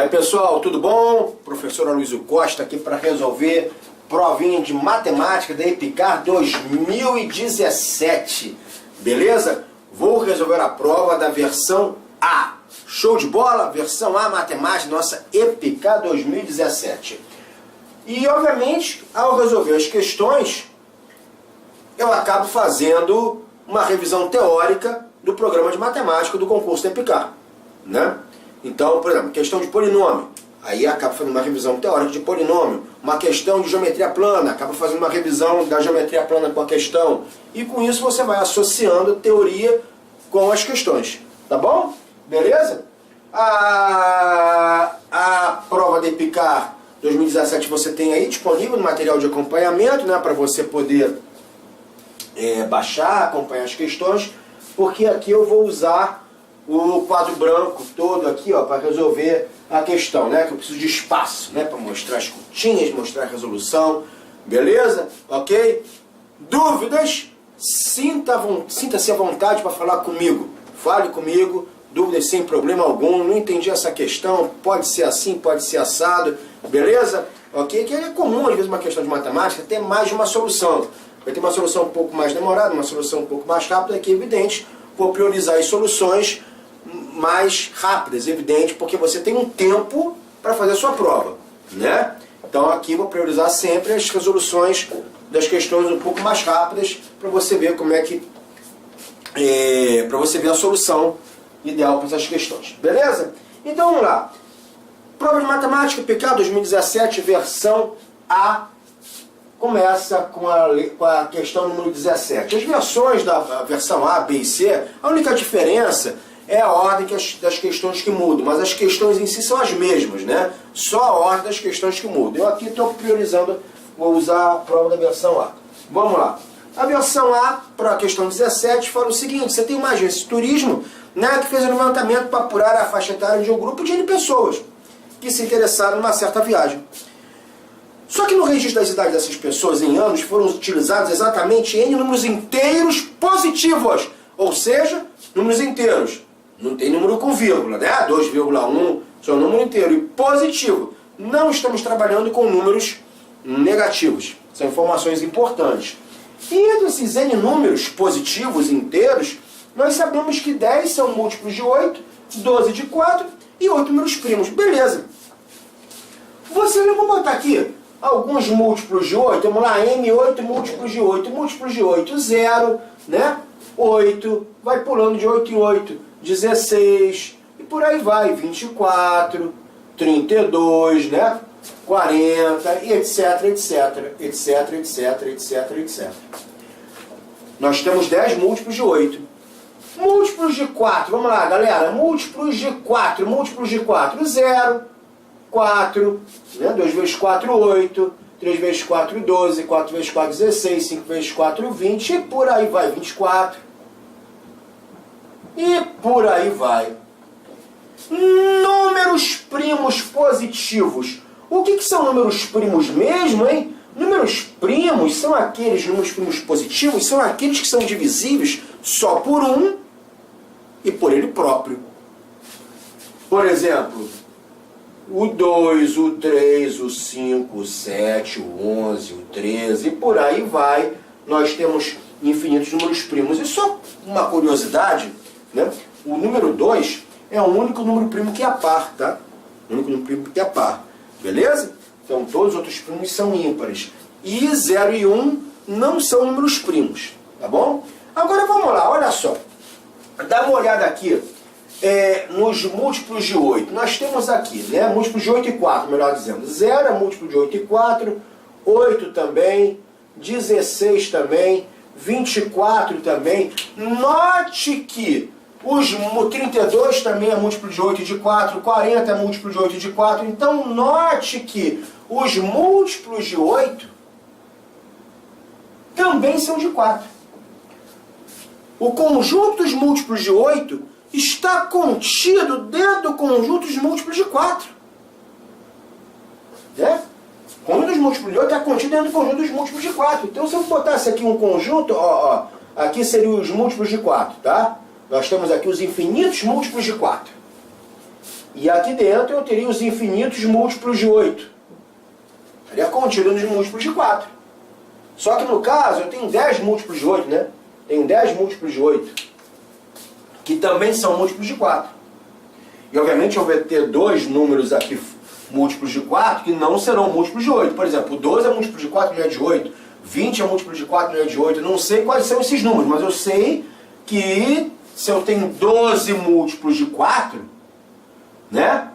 Aí pessoal, tudo bom? Professor Aloysio Costa aqui para resolver provinha de matemática da EPICAR 2017, beleza? Vou resolver a prova da versão A. Show de bola? Versão A matemática, nossa EPICAR 2017. E obviamente, ao resolver as questões, eu acabo fazendo uma revisão teórica do programa de matemática do concurso da EPICAR, né? Então, por exemplo, questão de polinômio, aí acaba fazendo uma revisão teórica de polinômio. Uma questão de geometria plana, acaba fazendo uma revisão da geometria plana com a questão. E com isso você vai associando teoria com as questões, tá bom? Beleza? A prova da EPICAR 2017 você tem aí disponível no material de acompanhamento, né, para você poder baixar, acompanhar as questões, porque aqui eu vou usar o quadro branco todo aqui, ó, para resolver a questão, né? Que eu preciso de espaço, né? Para mostrar as continhas, mostrar a resolução, beleza? Ok? Dúvidas? Sinta-se à vontade para falar comigo. Fale comigo, dúvidas sem problema algum. Não entendi essa questão, pode ser assim, pode ser assado, beleza? Ok? Que é comum, às vezes, uma questão de matemática ter mais de uma solução. Vai ter uma solução um pouco mais demorada, uma solução um pouco mais rápida, que é evidente. Vou priorizar as soluções mais rápidas, evidente, porque você tem um tempo para fazer a sua prova, né? Então aqui vou priorizar sempre as resoluções das questões um pouco mais rápidas, para você ver como é que para você ver a solução ideal para essas questões, beleza? Então vamos lá. Prova de matemática EPICAR 2017, versão A. Começa com a questão número 17. As versões da versão A, B e C, a única diferença é a ordem das questões que mudam, mas as questões em si são as mesmas, né? Só a ordem das questões que mudam. Eu aqui estou priorizando, vou usar a prova da versão A. Vamos lá. A versão A, para a questão 17, fala o seguinte: você tem uma agência de turismo, né, que fez um levantamento para apurar a faixa etária de um grupo de N pessoas que se interessaram numa certa viagem. Só que no registro das idades dessas pessoas em anos foram utilizados exatamente N números inteiros positivos, ou seja, números inteiros. Não tem número com vírgula, né? 2,1 só número inteiro. E positivo. Não estamos trabalhando com números negativos. São informações importantes. E entre esses N números positivos inteiros, nós sabemos que 10 são múltiplos de 8, 12 de 4 e 8 números primos. Beleza. Vamos botar aqui alguns múltiplos de 8, vamos lá, M8 múltiplos de 8, 0, né? 8, vai pulando de 8 em 8, 16, e por aí vai, 24, 32, né? 40, e etc, etc, etc, etc, etc, etc. Nós temos 10 múltiplos de 8. Múltiplos de 4, vamos lá, galera, múltiplos de 4, 0, 4, né? 2 vezes 4, 8, 3 vezes 4, 12, 4 vezes 4, 16, 5 vezes 4, 20, e por aí vai, 24. E por aí vai. Números primos positivos. O que são números primos mesmo, hein? Números primos são aqueles números primos positivos, são aqueles que são divisíveis só por 1 e por ele próprio. Por exemplo, o 2, o 3, o 5, o 7, o 11, o 13, e por aí vai. Nós temos infinitos números primos. E só uma curiosidade, né? O número 2 é o único número primo que é par, tá? O único número primo que é par. Beleza? Então todos os outros primos são ímpares. E 0 e 1 não são números primos. Tá bom? Agora vamos lá, olha só. Dá uma olhada aqui. Nos múltiplos de 8, nós temos aqui, né, múltiplos de 8 e 4, melhor dizendo, 0 é múltiplo de 8 e 4, 8 também, 16 também, 24 também. Note que os 32 também é múltiplo de 8 e de 4, 40 é múltiplo de 8 e de 4, então note que os múltiplos de 8 também são de 4. O conjunto dos múltiplos de 8 está contido dentro do conjunto dos múltiplos de 4. Né? O conjunto dos múltiplos de 8 está contido dentro do conjunto dos múltiplos de 4. Então, se eu botasse aqui um conjunto, aqui seriam os múltiplos de 4, tá? Nós temos aqui os infinitos múltiplos de 4. E aqui dentro eu teria os infinitos múltiplos de 8. Estaria contido nos múltiplos de 4. Só que no caso eu tenho 10 múltiplos de 8, né? Tenho 10 múltiplos de 8, que também são múltiplos de 4. E obviamente eu vou ter dois números aqui múltiplos de 4 que não serão múltiplos de 8. Por exemplo, 12 é múltiplo de 4, não é de 8. 20 é múltiplo de 4, não é de 8. Eu não sei quais são esses números, mas eu sei que se eu tenho 12 múltiplos de 4, né?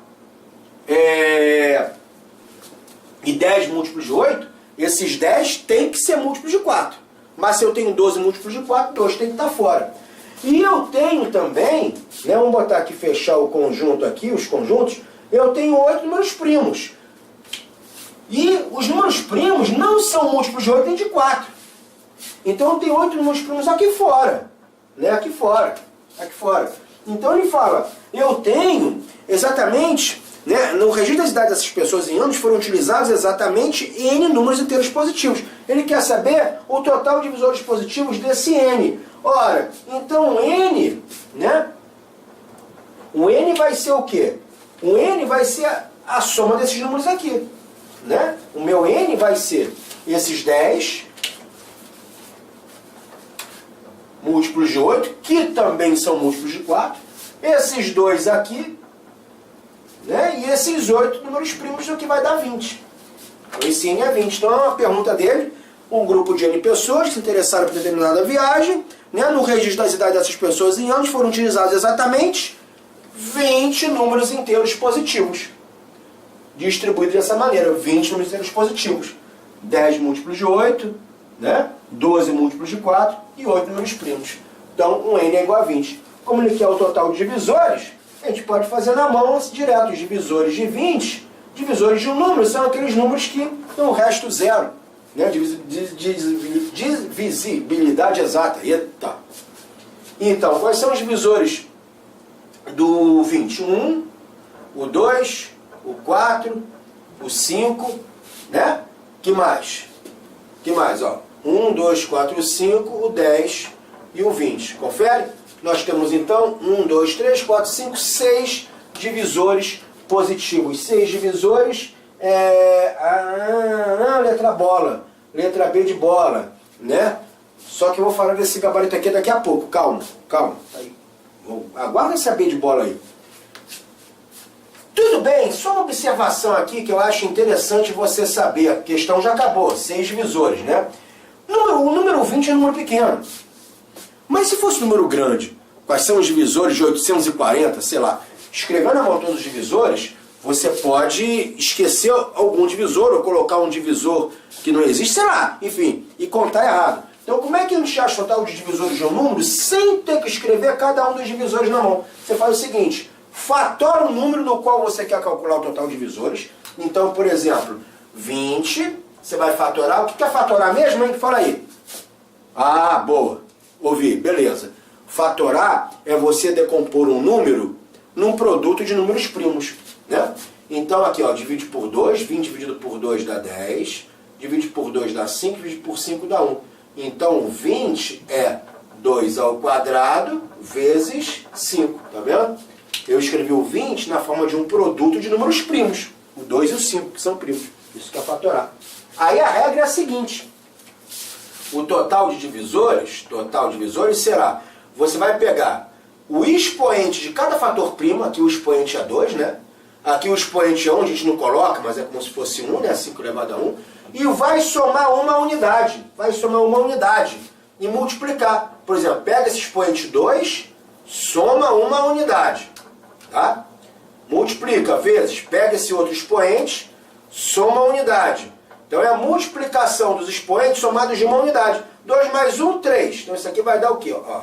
E 10 múltiplos de 8, esses 10 tem que ser múltiplos de 4. Mas se eu tenho 12 múltiplos de 4, 2 tem que estar fora. E eu tenho também, né, vamos botar aqui, fechar o conjunto aqui, os conjuntos, eu tenho 8 números primos. E os números primos não são múltiplos de 8 nem de 4. Então eu tenho 8 números primos aqui fora. Né, aqui fora. Aqui fora. Então ele fala, eu tenho exatamente, né, no registro das idades dessas pessoas em anos foram utilizados exatamente N números inteiros positivos. Ele quer saber o total de divisores positivos desse N. Ora, então o N, né? O N vai ser o quê? O N vai ser a soma desses números aqui. Né? O meu N vai ser esses 10 múltiplos de 8, que também são múltiplos de 4. Esses dois aqui, né? E esses 8 números primos, o que vai dar 20. Então, esse N é 20. Então, é uma pergunta dele. Um grupo de N pessoas que se interessaram por determinada viagem, né? No registro das idades dessas pessoas em anos foram utilizados exatamente 20 números inteiros positivos. Distribuídos dessa maneira, 20 números inteiros positivos. 10 múltiplos de 8, né? 12 múltiplos de 4 e 8 números primos. Então, um N é igual a 20. Como ele quer o total de divisores, a gente pode fazer na mão direto. Os divisores de 20, divisores de um número, são aqueles números que tem o resto zero. Né? Divisibilidade exata. Eita. Então, quais são os divisores do 21? O 2, o 4, o 5, né? Que mais? Que mais, ó? 1, 2, 4, 5, o 10 e o 20. Confere? Nós temos então 1, 2, 3, 4, 5, 6 divisores positivos. 6 divisores, letra bola, letra B de bola, né? Só que eu vou falar desse gabarito aqui daqui a pouco. Calma, calma. Aí. Aguarda essa B de bola aí. Tudo bem, só uma observação aqui que eu acho interessante você saber. A questão já acabou, 6 divisores, né? O número 20 é um número pequeno. Mas se fosse um número grande, quais são os divisores de 840, sei lá, escrevendo na mão todos os divisores, você pode esquecer algum divisor ou colocar um divisor que não existe, sei lá, enfim, e contar errado. Então como é que a gente acha o total de divisores de um número sem ter que escrever cada um dos divisores na mão? Você faz o seguinte, fatora o número no qual você quer calcular o total de divisores. Então, por exemplo, 20, você vai fatorar. O que é fatorar mesmo, hein? Fala aí. Ah, boa. Ouvi, beleza. Fatorar é você decompor um número num produto de números primos, né? Então aqui, ó, divide por 2, 20 dividido por 2 dá 10, divide por 2 dá 5, divide por 5 dá 1. Então 20 é 2 ao quadrado vezes 5, tá vendo? Eu escrevi o 20 na forma de um produto de números primos, o 2 e o 5, que são primos. Isso que é fatorar. Aí a regra é a seguinte, o total de divisores será, você vai pegar o expoente de cada fator primo, aqui o expoente é 2, né? Aqui o expoente é 1, a gente não coloca, mas é como se fosse 1, né? 5 elevado a 1. E vai somar uma unidade, e multiplicar. Por exemplo, pega esse expoente 2, soma uma unidade, tá? Multiplica vezes, pega esse outro expoente, soma a unidade. Então é a multiplicação dos expoentes somados de uma unidade. 2 mais 1, 3. Então isso aqui vai dar o quê? Ó.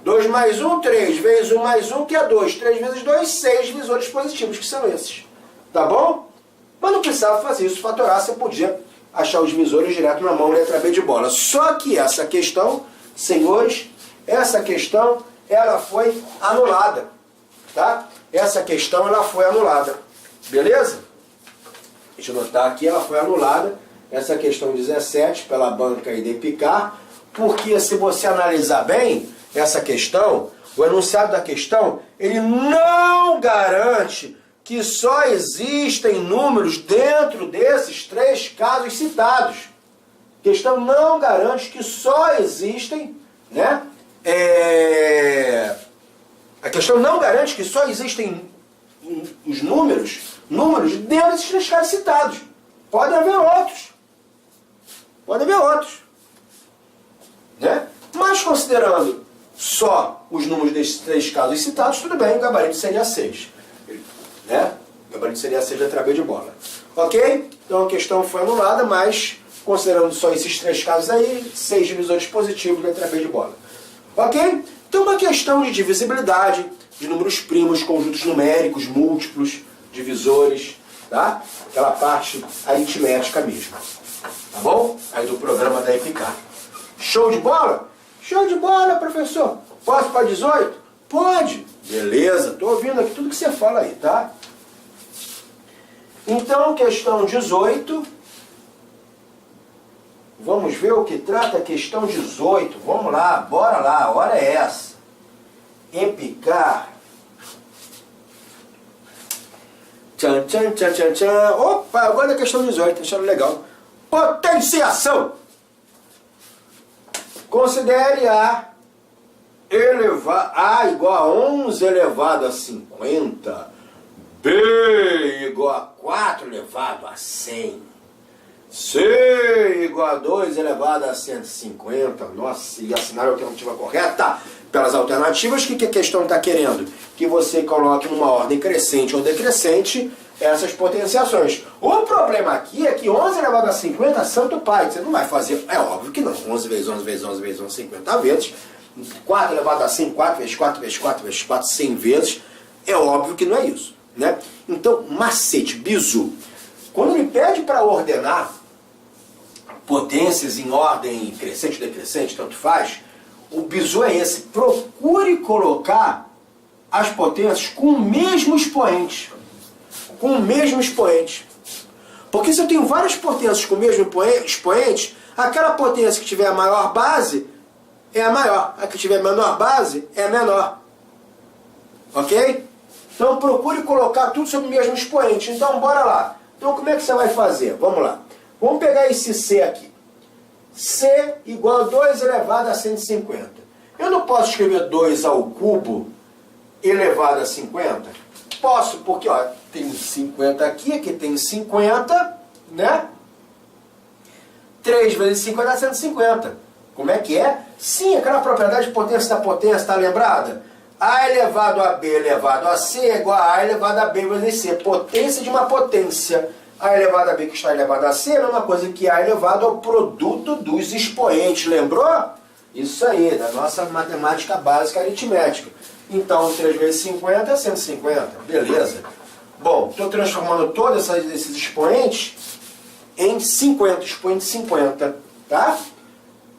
2 mais 1, 3, vezes 1 mais 1, que é 2. 3 vezes 2, 6 divisores positivos, que são esses. Tá bom? Mas não precisava fazer isso, fatorar, você podia achar os divisores direto na mão, letra B de bola. Só que essa questão, senhores, essa questão, ela foi anulada. Tá? Essa questão, ela foi anulada. Beleza? Deixa eu notar aqui, ela foi anulada, essa questão 17, pela banca ID Picard, porque se você analisar bem essa questão, O enunciado da questão, ele não garante que só existem números dentro desses 3 casos citados. A questão não garante que só existem, né? A questão não garante que só existem os números dentro desses 3 casos citados. Pode haver outros. Pode haver outros. Né? Mas considerando só os números desses 3 casos citados, tudo bem, o gabarito seria 6. Né? O gabarito seria 6 da letra B de bola. Ok? Então a questão foi anulada, mas considerando só esses 3 casos aí, 6 divisores positivos da letra B de bola. Ok? Então uma questão de divisibilidade, de números primos, conjuntos numéricos, múltiplos, divisores, tá? Aquela parte aritmética mesmo. Tá bom? Aí do programa da EPICAR. Show de bola? Show de bola, professor. Posso para 18? Pode. Beleza, estou ouvindo aqui tudo que você fala aí, tá? Então, questão 18. Vamos ver o que trata a questão 18. Vamos lá, bora lá, a hora é essa. EPICAR. Tchan, tchan, tchan, tchan, tchan. Opa, agora é a questão 18, acharam legal. Potenciação. Considere A igual a 11 elevado a 50. B igual a 4 elevado a 100. C igual a 2 elevado a 150. Nossa, e assinar a alternativa correta. Pelas alternativas, o que a questão está querendo? Que você coloque numa ordem crescente ou decrescente essas potenciações. O problema aqui é que 11 elevado a 50, santo pai, você não vai fazer, é óbvio que não, 11 vezes 11 vezes 11 vezes 11, 50 vezes, 4 elevado a 100, 4 vezes 4 vezes 4 vezes 4, 100 vezes, é óbvio que não é isso, né? Então, macete, bizu, quando ele pede para ordenar potências em ordem crescente ou decrescente, tanto faz, o bizu é esse, procure colocar as potências com o mesmo expoente. Com o mesmo expoente. Porque se eu tenho várias potências com o mesmo expoente, aquela potência que tiver a maior base é a maior. A que tiver a menor base é a menor. Ok? Então procure colocar tudo sobre o mesmo expoente. Então bora lá. Então como é que você vai fazer? Vamos lá. Vamos pegar esse C aqui. C igual a 2 elevado a 150. Eu não posso escrever 2 ao cubo elevado a 50? Posso, porque ó, tem 50 aqui tem 50, né? 3 vezes 50 dá 150. Como é que é? Sim, aquela propriedade de potência da potência, está lembrada? A elevado a B elevado a C é igual a A elevado a B vezes C. Potência de uma potência. A elevado a B que está elevado a C é a mesma coisa que A elevado ao produto dos expoentes. Lembrou? Isso aí, da nossa matemática básica aritmética. Então, 3 vezes 50 é 150. Beleza. Bom, estou transformando todos esses expoentes em 50. Expoente 50. Tá?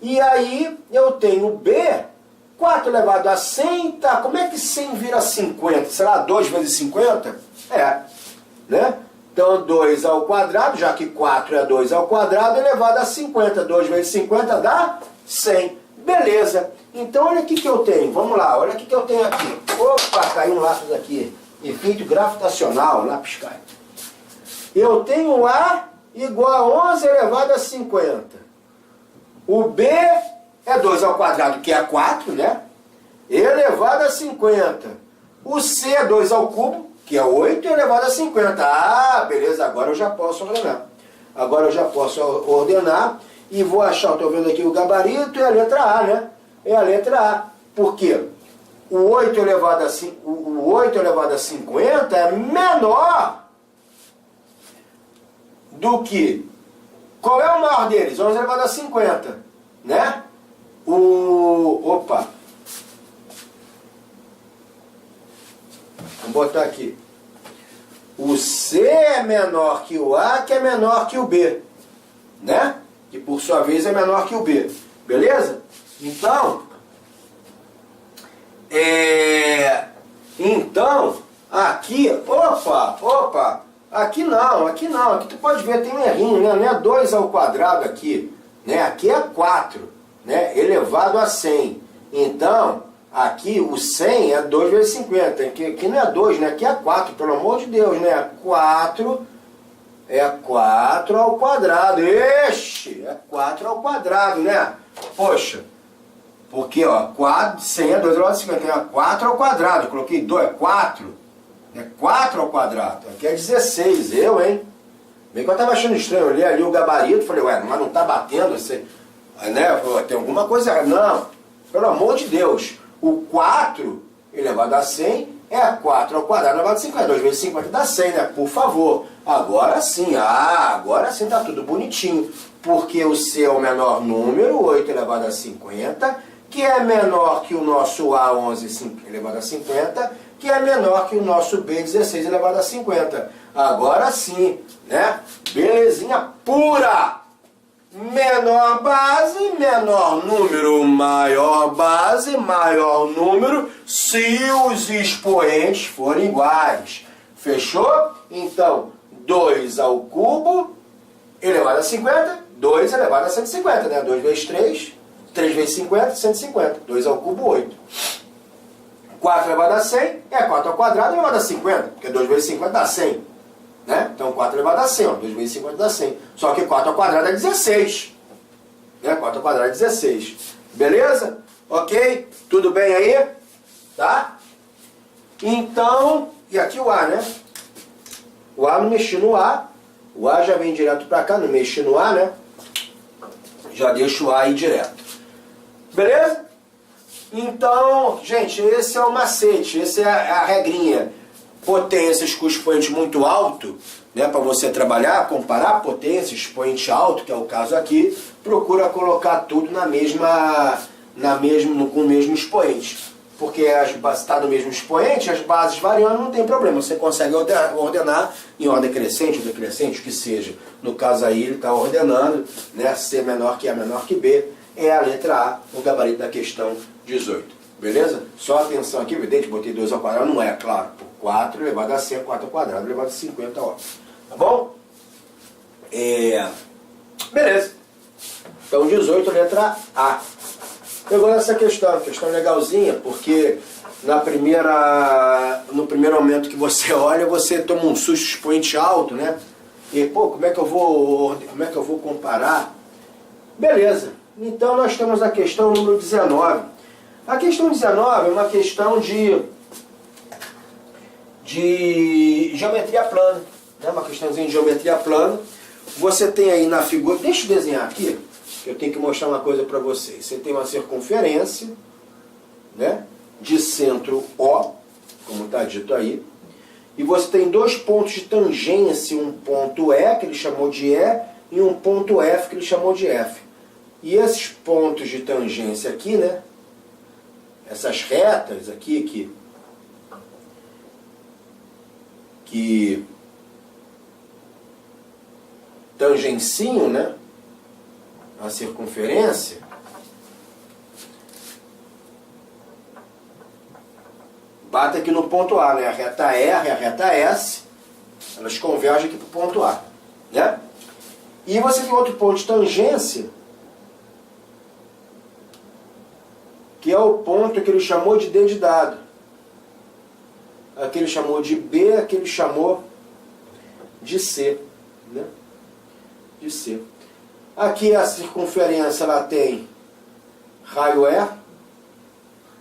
E aí, eu tenho B, 4 elevado a 100. Tá? Como é que 100 vira 50? Será 2 vezes 50? É. Né? Então, 2 ao quadrado, já que 4 é 2 ao quadrado, elevado a 50. 2 vezes 50 dá 100. Beleza. Então, olha o que eu tenho. Vamos lá, olha o que eu tenho aqui. Opa, caiu um lápis aqui. Efeito gravitacional, lápis cai. Eu tenho A igual a 11 elevado a 50. O B é 2 ao quadrado, que é 4, né? Elevado a 50. O C é 2 ao cubo, que é 8, elevado a 50. Ah, beleza, agora eu já posso ordenar. Agora eu já posso ordenar e vou achar, estou vendo aqui o gabarito, é a letra A, né? É a letra A. Por quê? O 8 elevado a 50 é menor do que... Qual é o maior deles? 11 elevado a 50, né? Opa! Vamos botar aqui. O C é menor que o A, que é menor que o B, né? Que por sua vez é menor que o B. Beleza? Então, aqui, aqui não, aqui tu pode ver, tem um errinho, né? Não é 2 ao quadrado aqui, né? Aqui é 4, né? Elevado a 100. Então, Aqui o 100 é 2 vezes 50. Aqui não é 2, né? Aqui é 4, pelo amor de Deus, né? 4 é 4 ao quadrado. Ixi, é 4 ao quadrado, né? Poxa, porque, ó, 100 é 2 elevado a 50. É 4 ao quadrado. Eu coloquei 2, é 4. É 4 ao quadrado. Aqui é 16, hein? Bem que eu tava achando estranho. Eu olhei ali o gabarito, falei, ué, mas não tá batendo, assim, né? Tem alguma coisa errada. Não, pelo amor de Deus. O 4 elevado a 100 é 4 ao quadrado elevado a 50. 2 vezes 50 dá 100, né? Por favor. Agora sim, agora sim tá tudo bonitinho. Porque o C é o menor número, 8 elevado a 50, que é menor que o nosso A, 11 elevado a 50, que é menor que o nosso B, 16 elevado a 50. Agora sim, né? Belezinha pura! Menor base, menor número, maior base, maior número, se os expoentes forem iguais. Fechou? Então, 2 ao cubo elevado a 50, 2 elevado a 150, né? 2 vezes 3, 3 vezes 50, 150. 2 ao cubo, 8. 4 elevado a 100 é 4 ao quadrado elevado a 50, porque 2 vezes 50 dá 100. Né? Então 4 elevado a 100, ó, 2 vezes 50 dá 100. Só que 4 ao quadrado é 16. Né? 4 ao quadrado é 16. Beleza? Ok? Tudo bem aí? Tá? Então, e aqui o A, né? O A não mexi no A. O A já vem direto pra cá, não mexi no A, né? Já deixo o A aí direto. Beleza? Então, gente, esse é o macete, essa é a regrinha. Potências com expoente muito alto, né, para você trabalhar, comparar potência, expoente alto, que é o caso aqui, procura colocar tudo com o mesmo expoente. Porque está no mesmo expoente, as bases variando, não tem problema. Você consegue ordenar em ordem crescente ou decrescente, o que seja. No caso aí, ele está ordenando, né, C menor que A menor que B, é a letra A, o gabarito da questão 18. Beleza? Só atenção aqui, evidente, botei 2 ao quadrado, não é, claro. 4 elevado a 100, 4 ao quadrado elevado a 50, ó. Tá bom? Beleza. Então 18, letra A. Eu gosto dessa questão legalzinha, porque no primeiro momento que você olha, você toma um susto expoente alto, né? E, pô, como é que eu vou comparar? Beleza. Então nós temos a questão número 19. A questão 19 é uma questão de geometria plana, né? Uma questãozinha de geometria plana. Você tem aí na figura, deixa eu desenhar aqui, que eu tenho que mostrar uma coisa para vocês. Você tem uma circunferência, né, de centro O, como está dito aí, e você tem dois pontos de tangência, um ponto E, que ele chamou de E, e um ponto F, que ele chamou de F. E esses pontos de tangência aqui, né, essas retas aqui que tangenciam, né, a circunferência, bate aqui no ponto A, né, a reta R e a reta S, elas convergem aqui para o ponto A, né? E você tem outro ponto de tangência, que é o ponto que ele chamou de D de dado. Aqui ele chamou de B, aqui ele chamou de C, né? De C. Aqui a circunferência ela tem raio R,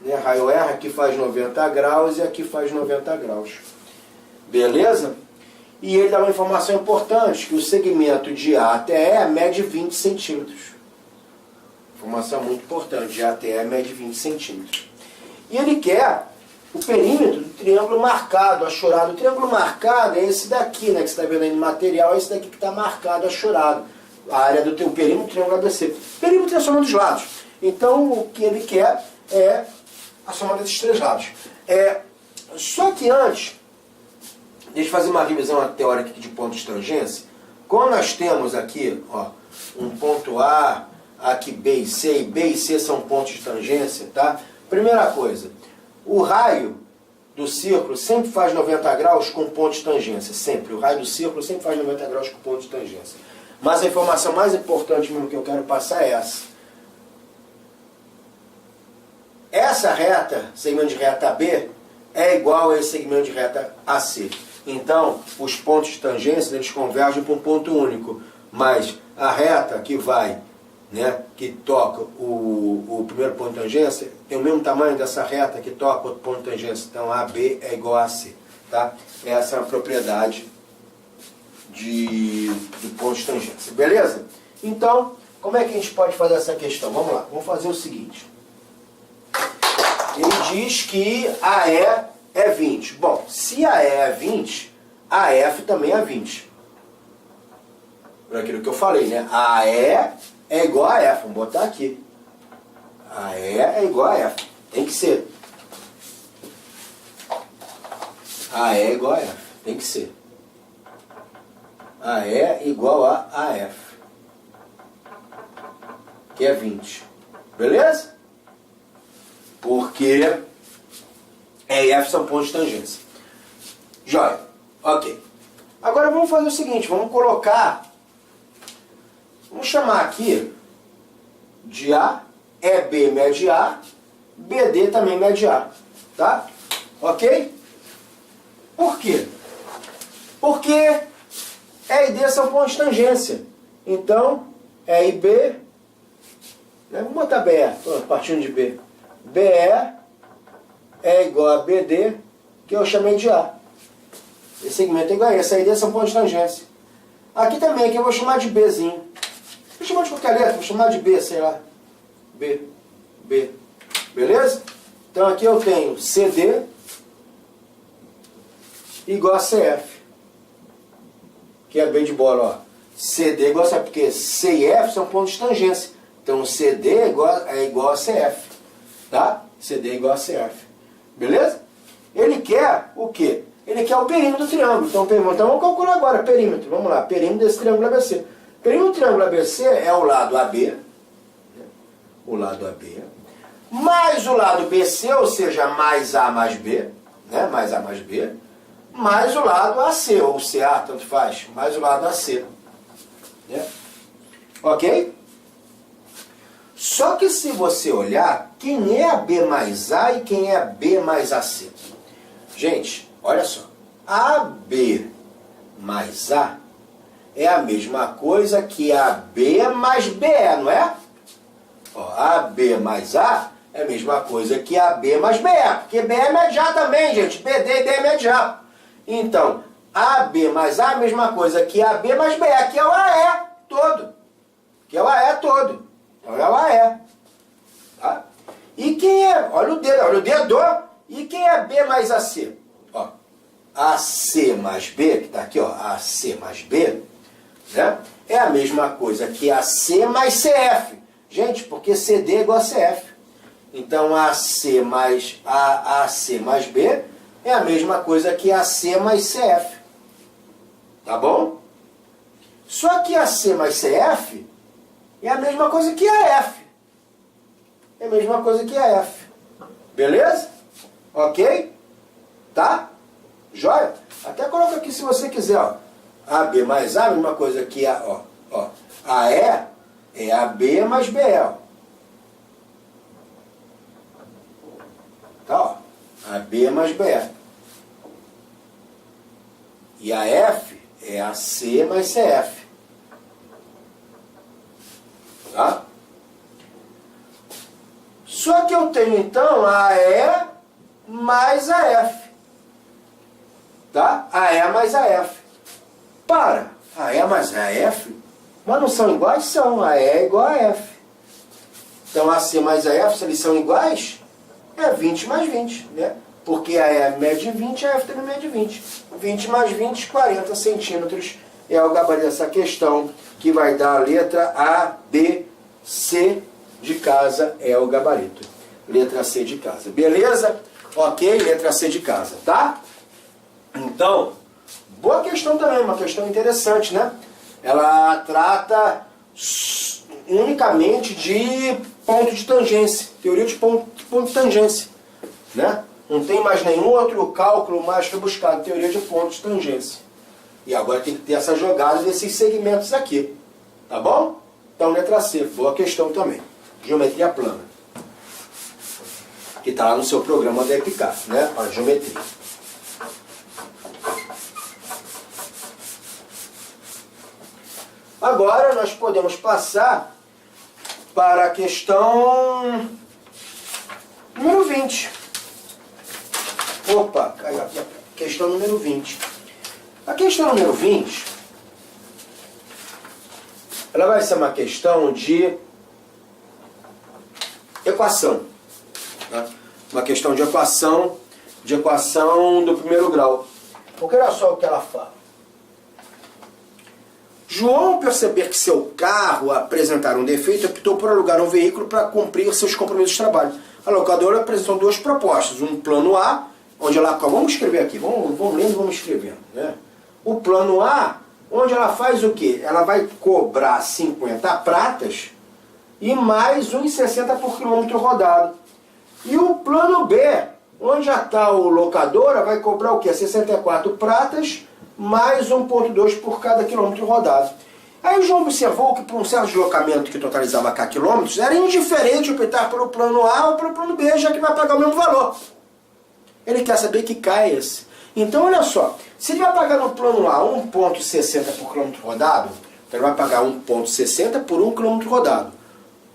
né? Raio R aqui faz 90 graus e aqui faz 90 graus. Beleza? E ele dá uma informação importante, que o segmento de A até E mede 20 centímetros. Informação muito importante, de A até E mede 20 centímetros. E ele quer o perímetro do triângulo marcado, achorado. O triângulo marcado é esse daqui, né, que você está vendo aí no material, é esse daqui que está marcado, achorado. A área do teu perímetro, triângulo ABC. Perímetro é a soma dos lados. Então, o que ele quer é a soma desses três lados. Só que antes, deixa eu fazer uma revisão teórica aqui de pontos de tangência. Quando nós temos aqui, ó, um ponto A, aqui B e C são pontos de tangência, tá? Primeira coisa, o raio do círculo sempre faz 90 graus com ponto de tangência, sempre. O raio do círculo sempre faz 90 graus com ponto de tangência. Mas a informação mais importante mesmo que eu quero passar é essa. essa reta, segmento de reta AB, é igual a esse segmento de reta AC. Então, os pontos de tangência, eles convergem para um ponto único. Mas a reta que vai, né, que toca o primeiro ponto de tangência, tem o mesmo tamanho dessa reta que toca outro ponto de tangência. Então, AB é igual a AC. Tá? Essa é a propriedade do ponto de tangência. Beleza? Então, como é que a gente pode fazer essa questão? Vamos lá, vamos fazer o seguinte. Ele diz que AE é 20. Bom, se AE é 20, AF também é 20. Por aquilo que eu falei, né? AE é igual a F. Vamos botar aqui. AE é igual a F. Tem que ser. AE é igual a F. Tem que ser. AE é igual a AF. Que é 20. Beleza? Porque E e F são pontos de tangência. Jóia. Ok. Agora vamos fazer o seguinte. Vamos colocar... Vamos chamar aqui de A. EB mede A. BD também mede A. Tá? Ok? Por quê? Porque E e D são pontos de tangência. Então, E e B... Né? Vamos botar BE. Estou partindo de B. BE é igual a BD, que eu chamei de A. Esse segmento é igual a esse. A e D são pontos de tangência. Aqui também, que eu vou chamar de Bzinho. Vou chamar de qualquer letra, vou chamar de B, sei lá. B. Beleza? Então aqui eu tenho CD igual a CF. Que é bem de bola, ó. CD igual a CF, porque C e F são pontos de tangência. Então CD é igual a CF. Tá? CD é igual a CF. Beleza? Ele quer o quê? Ele quer o perímetro do triângulo. Então vamos calcular agora perímetro. Vamos lá, perímetro desse triângulo ABC. O perímetro do triângulo ABC é o lado AB. O lado AB. Mais o lado BC, ou seja, mais A mais B. Né? Mais A mais B. Mais o lado AC, ou CA, tanto faz. Mais o lado AC. Né? Ok? Só que se você olhar, quem é a B mais A e quem é a B mais AC? Gente, olha só. AB mais A é a mesma coisa que AB mais BE, não é? Ó, AB mais A é a mesma coisa que AB mais BE, porque BE é mediar também, gente. BD e D é mediar. Então, AB mais A é a mesma coisa que AB mais BE, que é o AE todo. Que é o AE todo. Então é o AE. Tá? E quem é? Olha o dedo. E quem é B mais AC? Ó, AC mais B, que está aqui, ó, AC mais B, né? É a mesma coisa que AC mais CF. Gente, porque CD é igual a CF. Então AC mais B é a mesma coisa que AC mais CF. Tá bom? Só que AC mais CF é a mesma coisa que AF. É a mesma coisa que AF. Beleza? Ok? Tá? Jóia? Até coloca aqui se você quiser, ó. AB mais A, a mesma coisa que A, ó. AE é AB mais BE, ó. Tá, ó. AB mais BE. E AF é AC mais CF. Tá? Só que eu tenho então AE mais AF. Tá? AE mais AF. Para! AE mais AF, mas não são iguais? São. AE é igual a AF. Então AC mais AF, se eles são iguais, é 20 mais 20, né? Porque AE mede 20, a AF também mede 20. 20 mais 20, 40 centímetros é o gabarito dessa questão, que vai dar a letra A, B, C de casa é o gabarito. Letra C de casa. Beleza? Ok, letra C de casa, tá? Então, boa questão também, uma questão interessante, né? Ela trata unicamente de ponto de tangência, teoria de ponto de tangência, né? Não tem mais nenhum outro cálculo mais rebuscado, teoria de ponto de tangência. E agora tem que ter essa jogada desses segmentos aqui, tá bom? Então, letra C, boa questão também. Geometria plana. que está lá no seu programa da EPICAR, né, para geometria. Agora nós podemos passar para a questão número 20. Opa, caiu aqui a questão número 20. A questão número 20, ela vai ser uma questão de equação. Tá? Uma questão de equação do primeiro grau. Porque olha só o que ela fala. João, ao perceber que seu carro apresentar um defeito, optou por alugar um veículo para cumprir seus compromissos de trabalho. A locadora apresentou duas propostas. Um plano A, onde ela... Vamos escrever aqui, vamos lendo e vamos escrevendo. Né? O plano A, onde ela faz o quê? Ela vai cobrar 50 pratas e mais 1,60 por quilômetro rodado. E o plano B, onde a tal locadora vai cobrar o quê? 64 pratas mais 1,2 por cada quilômetro rodado. Aí o João observou que para um certo deslocamento que totalizava K quilômetros, era indiferente optar pelo plano A ou pelo plano B, já que vai pagar o mesmo valor. Ele quer saber que K é esse. Então, olha só, se ele vai pagar no plano A 1,60 por quilômetro rodado, então ele vai pagar 1,60 por 1 quilômetro rodado.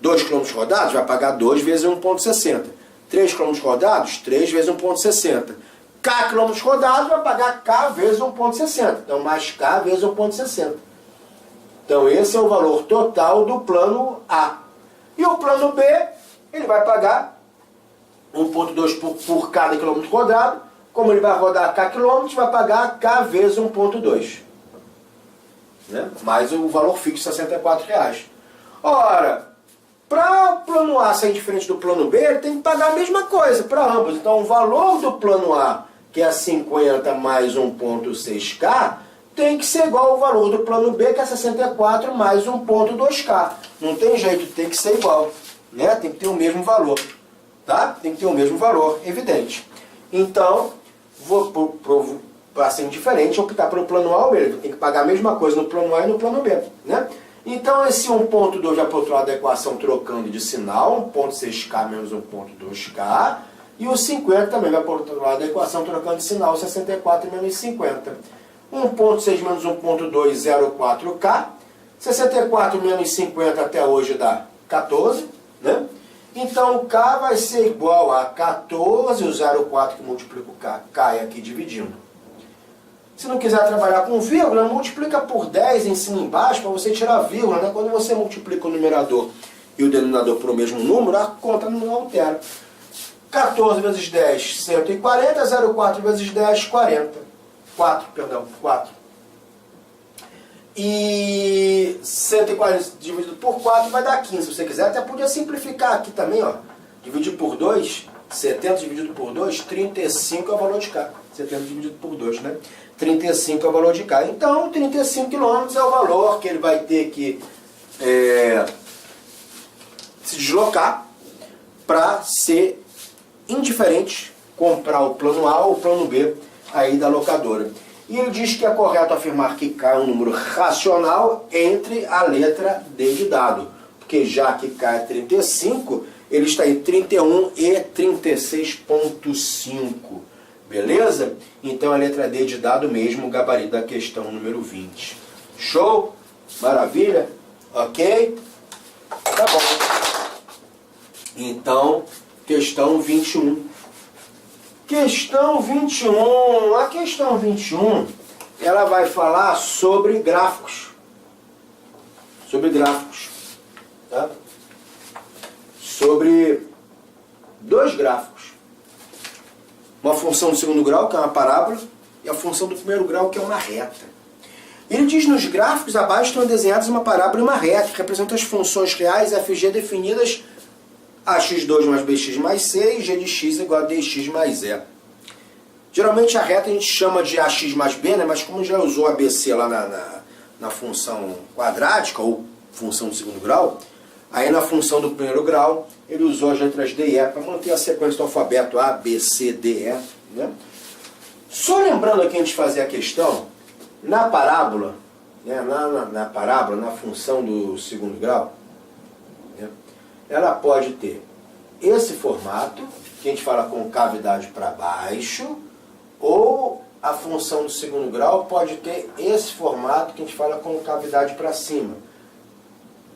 2 quilômetros rodados vai pagar 2 vezes 1,60. 3 quilômetros rodados, 3 vezes 1,60. K quilômetros rodados vai pagar K vezes 1,60. Então, mais K vezes 1,60. Então, esse é o valor total do plano A. E o plano B, ele vai pagar 1,2 por cada quilômetro rodado. Como ele vai rodar K quilômetros, vai pagar K vezes 1,2. Né? Mais o valor fixo, R$ 64,00. Ora, para o plano A ser diferente do plano B, ele tem que pagar a mesma coisa para ambos. Então, o valor do plano A, que é 50 mais 1,6K, tem que ser igual ao valor do plano B, que é 64 mais 1,2K. Não tem jeito, tem que ser igual. Né? Tem que ter o mesmo valor. Tá? Tem que ter o mesmo valor, evidente. Então, para ser diferente, optar pelo plano A ou B. Tem que pagar a mesma coisa no plano A e no plano B. Né? Então, esse 1,2 vai para o outro lado da equação trocando de sinal, 1,6K menos 1,2K. E o 50 também vai para o outro lado da equação trocando de sinal, 64 menos 50. 1,6 menos 1,2, 0,4K. 64 menos 50 até hoje dá 14. Né? Então, o K vai ser igual a 14, o 0,4 que multiplica o K, cai aqui dividindo. Se não quiser trabalhar com vírgula, multiplica por 10 em cima e embaixo para você tirar a vírgula. Né? Quando você multiplica o numerador e o denominador por o mesmo número, a conta não altera. 14 vezes 10, 140, 0,4 vezes 10, 40. 4. E 140 dividido por 4 vai dar 15. Se você quiser, até podia simplificar aqui também, ó. Dividir por 2, 70 dividido por 2, 35 é o valor de K. 70 dividido por 2, né? 35 é o valor de K. Então, 35 km é o valor que ele vai ter que se deslocar para ser indiferente comprar o plano A ou o plano B aí da locadora. E ele diz que é correto afirmar que K é um número racional entre a letra D de dado. Porque já que K é 35, ele está em 31 e 36,5. Beleza? Então a letra D de dado mesmo, o gabarito da questão número 20. Show? Maravilha? Ok? Tá bom. Então, questão 21. Questão 21. A questão 21, ela vai falar sobre gráficos. Sobre gráficos. Tá? Sobre dois gráficos. Uma função do segundo grau, que é uma parábola, e a função do primeiro grau, que é uma reta. Ele diz: nos gráficos abaixo estão desenhadas uma parábola e uma reta, que representam as funções reais f e g definidas ax2 mais bx mais c e g de x igual a dx mais e. Geralmente a reta a gente chama de ax mais b, né? Mas como já usou ABC lá na função quadrática, ou função do segundo grau, aí na função do primeiro grau ele usou as letras D e E para manter a sequência do alfabeto A, B, C, D, E. Né? Só lembrando aqui antes de fazer a questão, na parábola, né? na parábola, na função do segundo grau, ela pode ter esse formato, que a gente fala concavidade para baixo, ou a função do segundo grau pode ter esse formato que a gente fala concavidade para cima,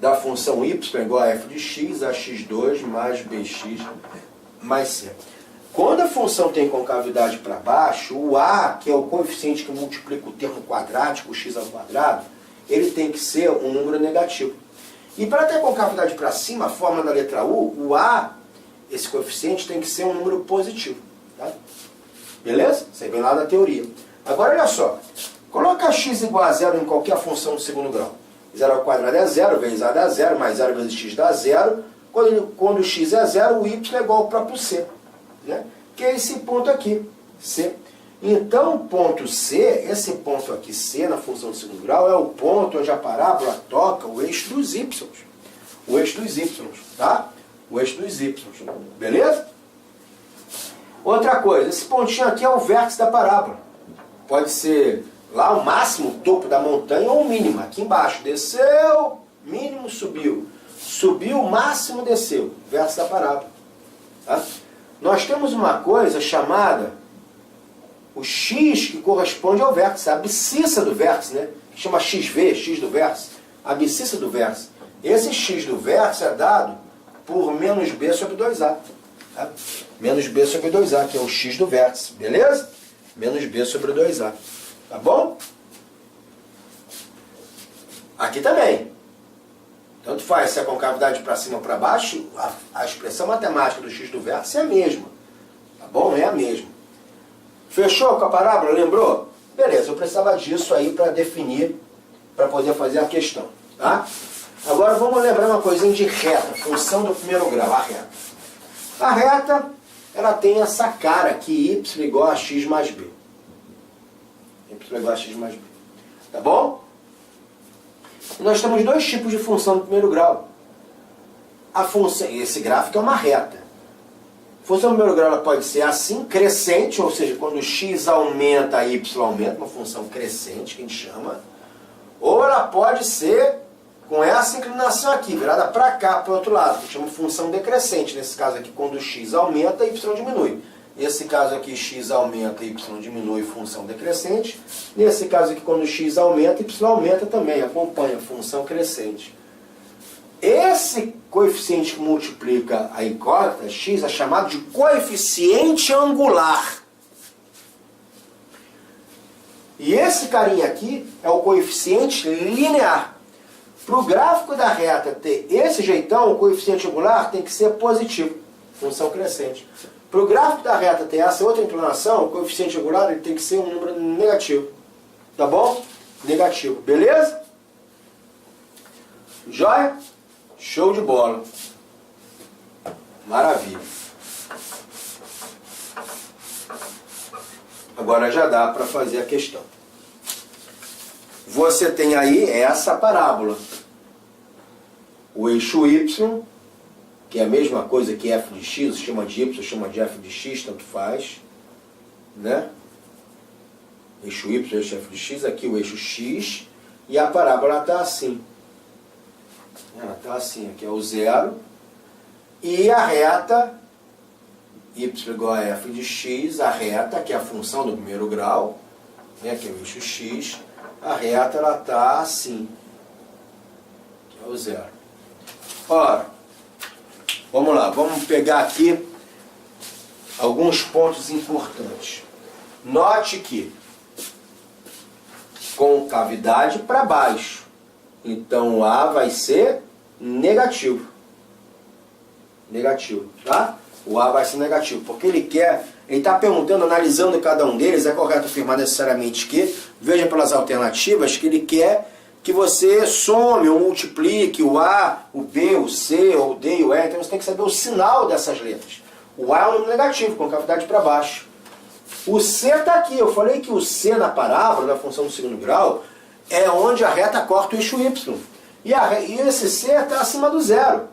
da função y igual a f de x, a x2 mais bx mais c. Quando a função tem concavidade para baixo, o a, que é o coeficiente que multiplica o termo quadrático, o x ao quadrado, ele tem que ser um número negativo. E para ter concavidade para cima, a forma da letra U, o a, esse coeficiente, tem que ser um número positivo. Tá? Beleza? Isso aí vem lá da teoria. Agora, olha só. Coloca x igual a zero em qualquer função do segundo grau. 0 ao quadrado é 0, vezes a dá 0, mais 0 vezes x dá 0. Quando o x é 0, o y é igual ao próprio c. Né? Que é esse ponto aqui, c. Então, ponto C, esse ponto aqui, C, na função do segundo grau, é o ponto onde a parábola toca o eixo dos y. O eixo dos y, tá? O eixo dos y. Beleza? Outra coisa, esse pontinho aqui é o vértice da parábola. Pode ser lá o máximo, o topo da montanha, ou o mínimo. Aqui embaixo, desceu, mínimo, subiu. Subiu, máximo, desceu. Vértice da parábola. Tá? Nós temos uma coisa chamada o x que corresponde ao vértice, a abscissa do vértice, né? Que chama xv, x do vértice, a abscissa do vértice. Esse x do vértice é dado por menos b sobre 2a. Tá? Menos b sobre 2a, que é o x do vértice, beleza? Menos b sobre 2a. Tá bom? Aqui também. Tanto faz se a concavidade para cima ou para baixo, a expressão matemática do x do vértice é a mesma. Tá bom? É a mesma. Fechou com a parábola? Lembrou? Beleza, eu precisava disso aí para definir, para poder fazer a questão. Tá? Agora vamos lembrar uma coisinha de reta, função do primeiro grau, a reta. A reta, ela tem essa cara aqui, y igual a x mais b. Y igual a x mais b. Tá bom? E nós temos dois tipos de função do primeiro grau. A função, esse gráfico é uma reta. A função do primeiro grau ela pode ser assim, crescente, ou seja, quando x aumenta, y aumenta, uma função crescente, que a gente chama. Ou ela pode ser com essa inclinação aqui, virada para cá, para o outro lado, que a gente chama de função decrescente. Nesse caso aqui, quando x aumenta, y diminui. Nesse caso aqui, x aumenta, y diminui, função decrescente. Nesse caso aqui, quando x aumenta, y aumenta também, acompanha, função crescente. Esse coeficiente que multiplica a incógnita, x, é chamado de coeficiente angular. E esse carinha aqui é o coeficiente linear. Para o gráfico da reta ter esse jeitão, o coeficiente angular tem que ser positivo, função crescente. Para o gráfico da reta ter essa outra inclinação, o coeficiente angular ele tem que ser um número negativo. Tá bom? Negativo. Beleza? Joia? Show de bola. Maravilha. Agora já dá para fazer a questão. Você tem aí essa parábola. O eixo y, que é a mesma coisa que f de x, chama de y, chama de f de x, tanto faz. Né? Eixo y, eixo f de x, aqui o eixo x, e a parábola está assim. Ela está assim, aqui é o zero, e a reta, y igual a f de x, a reta, que é a função do primeiro grau, né, que é o eixo x, a reta ela está assim, que é o zero. Ora, vamos lá, vamos pegar aqui alguns pontos importantes. Note que concavidade para baixo. Então, o A vai ser negativo. Negativo, tá? O A vai ser negativo, porque ele está perguntando, analisando cada um deles, é correto afirmar necessariamente que, veja pelas alternativas, que ele quer que você some ou multiplique o A, o B, o C, ou o D e o E, então você tem que saber o sinal dessas letras. O A é um número negativo, concavidade para baixo. O C está aqui, eu falei que o C na parábola, na função do segundo grau, é onde a reta corta o eixo Y. E esse C está acima do zero.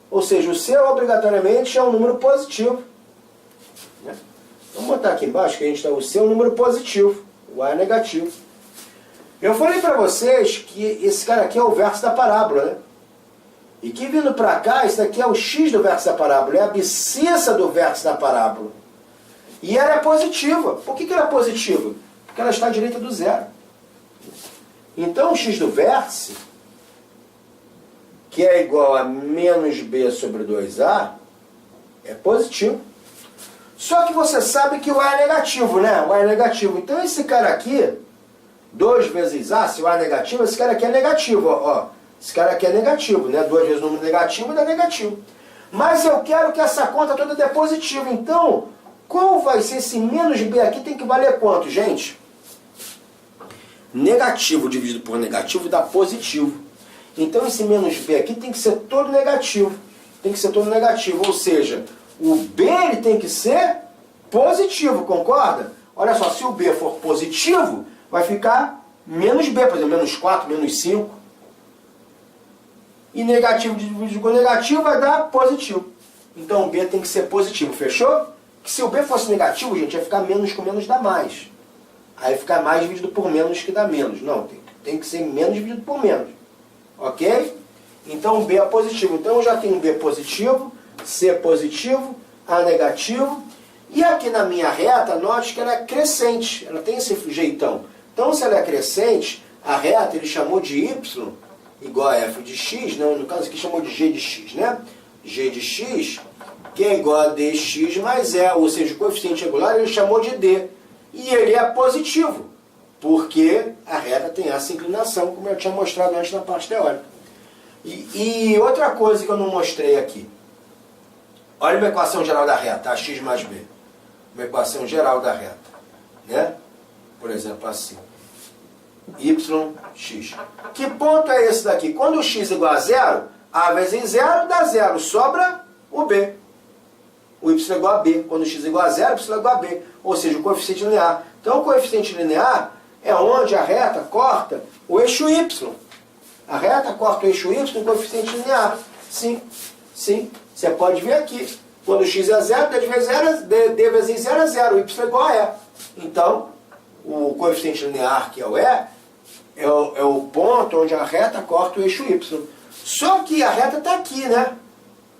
Ou seja, o C obrigatoriamente é um número positivo. Né? Vamos botar aqui embaixo que a gente está, o C é um número positivo. O A é negativo. Eu falei para vocês que esse cara aqui é o verso da parábola. Né? E que vindo para cá, isso aqui é o x do vértice da parábola, é a abscissa do vértice da parábola. E ela é positiva. Por que ela é positiva? Porque ela está à direita do zero. Então o x do vértice, que é igual a menos b sobre 2a, é positivo. Só que você sabe que o a é negativo, né? O a é negativo. Então esse cara aqui, 2 vezes a, se o a é negativo, esse cara aqui é negativo, ó. Esse cara aqui é negativo, né? 2 vezes o número negativo dá negativo. Mas eu quero que essa conta toda dê positivo. Então, qual vai ser esse menos b aqui? Tem que valer quanto, gente? Negativo dividido por negativo dá positivo. Então esse menos b aqui tem que ser todo negativo. Tem que ser todo negativo. Ou seja, o b ele tem que ser positivo, concorda? Olha só, se o b for positivo, vai ficar menos b, por exemplo, menos 4, menos 5. E negativo dividido por negativo vai dar positivo. Então o b tem que ser positivo, fechou? Que se o b fosse negativo, gente, ia ficar menos com menos dá mais. Aí fica mais dividido por menos que dá menos. Não, tem que ser menos dividido por menos. Ok? Então o b é positivo. Então eu já tenho b positivo, c positivo, a negativo. E aqui na minha reta, note que ela é crescente. Ela tem esse jeitão. Então se ela é crescente, a reta ele chamou de y igual a f de x, não, no caso aqui chamou de g de x, né? G de x, que é igual a dx mais e, ou seja, o coeficiente angular ele chamou de d. E ele é positivo, porque a reta tem essa inclinação, como eu tinha mostrado antes na parte teórica. E outra coisa que eu não mostrei aqui. Olha uma equação geral da reta, a x mais b. Uma equação geral da reta. Né? Por exemplo, assim. yx. Que ponto é esse daqui? Quando o x é igual a zero, a vezes zero dá zero, sobra o b. O y é igual a b. Quando o x é igual a zero, o y é igual a b. Ou seja, o coeficiente linear. Então, o coeficiente linear é onde a reta corta o eixo y. A reta corta o eixo y no coeficiente linear. Sim, sim. Você pode ver aqui. Quando o x é zero, d vezes zero é zero. O y é igual a e. Então, o coeficiente linear, que é o e, é o ponto onde a reta corta o eixo y. Só que a reta está aqui, né?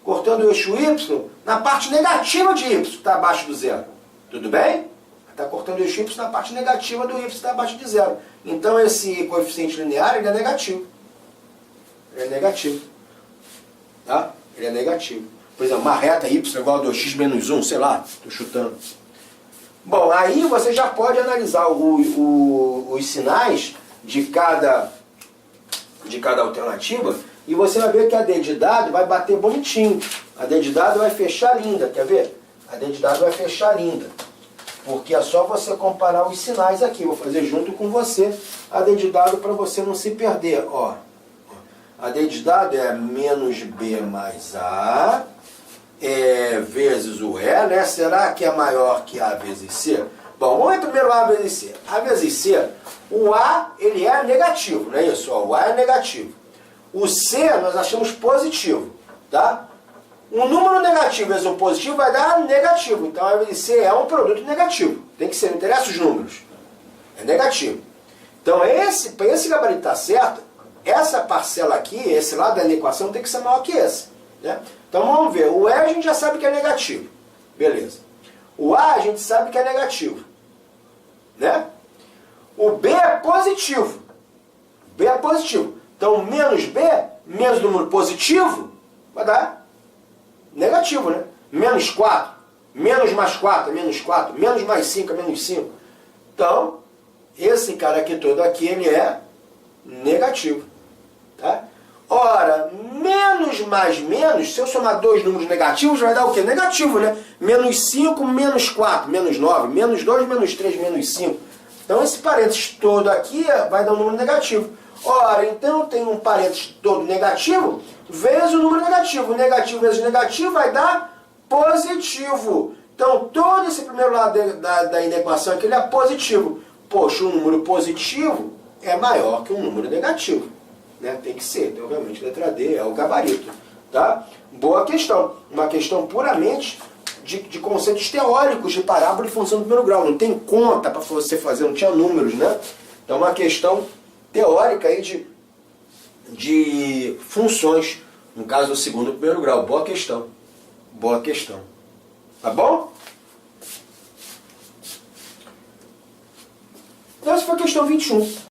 Cortando o eixo y na parte negativa de y, que está abaixo do zero. Tudo bem? Está cortando o eixo y na parte negativa do y, que está abaixo de zero. Então esse coeficiente linear ele é negativo. Ele é negativo. Tá? Ele é negativo. Por exemplo, uma reta y igual a 2x menos 1, sei lá, estou chutando. Bom, aí você já pode analisar os sinais de cada alternativa e você vai ver que a D de dado vai bater bonitinho. A D de dado vai fechar linda, quer ver? A D de dado vai fechar linda. Porque é só você comparar os sinais aqui. Vou fazer junto com você a D de dado para você não se perder. Ó, a D de dado é menos B mais A vezes o E, né? Será que é maior que A vezes C? Bom, vamos ver primeiro A vezes C. A vezes C, o A ele é negativo, não é isso? Ó, o A é negativo. O C nós achamos positivo, tá? Um número negativo vezes um positivo vai dar negativo. Então a vezes C é um produto negativo. Tem que ser, não interessa os números. É negativo. Então para esse gabarito estar certo, essa parcela aqui, esse lado da equação tem que ser maior que esse. Né? Então vamos ver. O E a gente já sabe que é negativo. Beleza. O A a gente sabe que é negativo. Né? O B é positivo. B é positivo. Então menos B, menos número positivo, vai dar negativo, né? Menos 4, menos mais 4 é menos 4, menos mais 5 é menos 5. Então, esse cara aqui todo aqui, ele é negativo. Tá? Ora, menos mais menos, se eu somar dois números negativos, vai dar o quê? Negativo, né? Menos 5, menos 4, menos 9, menos 2, menos 3, menos 5. Então, esse parênteses todo aqui vai dar um número negativo. Ora, então tem um parênteses todo negativo vezes o número negativo. Negativo vezes negativo vai dar positivo. Então, todo esse primeiro lado da equação aqui ele é positivo. Poxa, um número positivo é maior que um número negativo. Né? Tem que ser. Então, realmente, letra D é o gabarito. Tá? Boa questão. Uma questão puramente de conceitos teóricos de parábola e função do primeiro grau. Não tem conta para você fazer, não tinha números, né? Então, uma questão teórica aí de funções No caso do segundo e primeiro grau. Boa questão. Boa questão. Tá bom? Essa foi a questão 21.